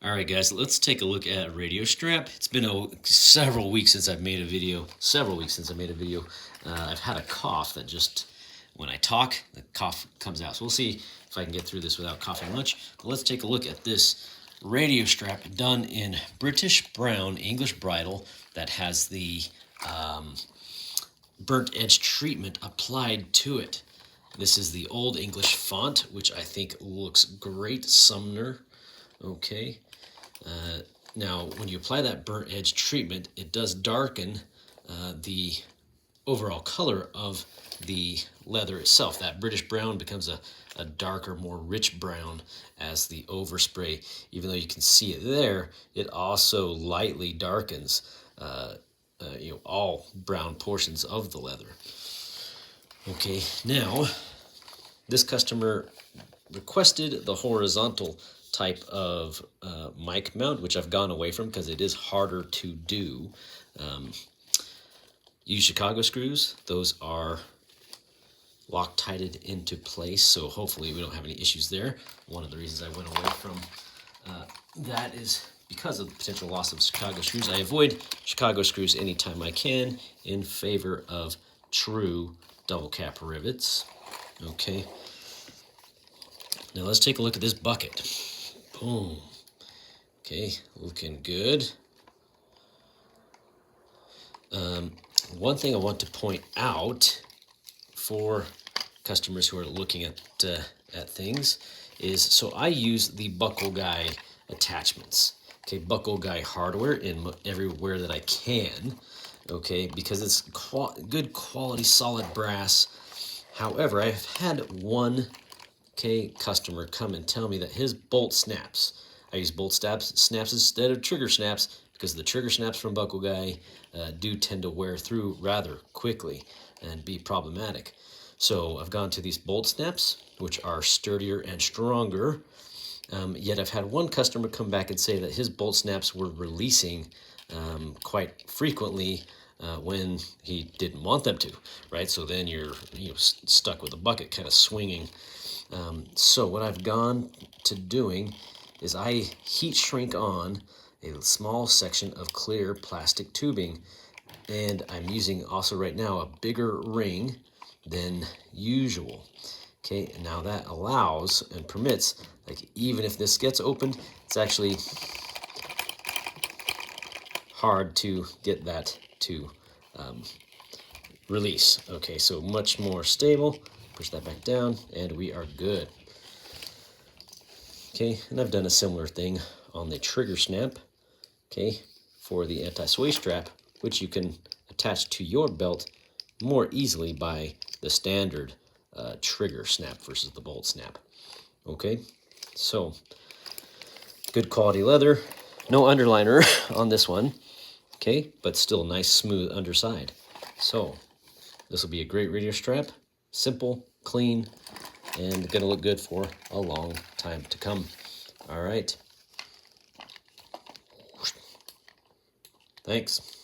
All right, guys, let's take a look at radio strap. It's been several weeks since I've made a video. I've had a cough that just, when I talk, the cough comes out. So we'll see if I can get through this without coughing much. But let's take a look at this radio strap done in British brown English bridle that has the burnt edge treatment applied to it. This is the Old English font, which I think looks great. Sumner. Okay. Now, when you apply that burnt edge treatment, it does darken the overall color of the leather itself. That British brown becomes a darker, more rich brown as the overspray. Even though you can see it there, it also lightly darkens all brown portions of the leather. Okay, now this customer requested the horizontal type of mic mount, which I've gone away from because it is harder to do. Use Chicago screws. Those are Loctited into place, so hopefully we don't have any issues there. One of the reasons I went away from that is because of the potential loss of Chicago screws. I avoid Chicago screws anytime I can in favor of true double cap rivets. Okay. Now let's take a look at this bucket. Boom. Okay, looking good. One thing I want to point out for customers who are looking at things is, so I use the Buckle Guy attachments. Okay, Buckle Guy hardware in everywhere that I can. Okay, because it's good quality, solid brass. However, I've had one customer come and tell me that his bolt snaps. I use bolt snaps instead of trigger snaps because the trigger snaps from Buckle Guy do tend to wear through rather quickly and be problematic. So I've gone to these bolt snaps, which are sturdier and stronger. Yet I've had one customer come back and say that his bolt snaps were releasing quite frequently when he didn't want them to, right? So then you're stuck with a bucket kind of swinging. So what I've gone to doing is I heat shrink on a small section of clear plastic tubing, and I'm using also right now a bigger ring than usual. Okay, and now that allows and permits, like, even if this gets opened, it's actually hard to get that to release. Okay, so much more stable. Push that back down, and we are good. Okay, and I've done a similar thing on the trigger snap, okay, for the anti-sway strap, which you can attach to your belt more easily by the standard trigger snap versus the bolt snap. Okay, so good quality leather, no underliner on this one, okay, but still nice smooth underside. So this will be a great radio strap, simple, clean, and gonna look good for a long time to come. All right, thanks.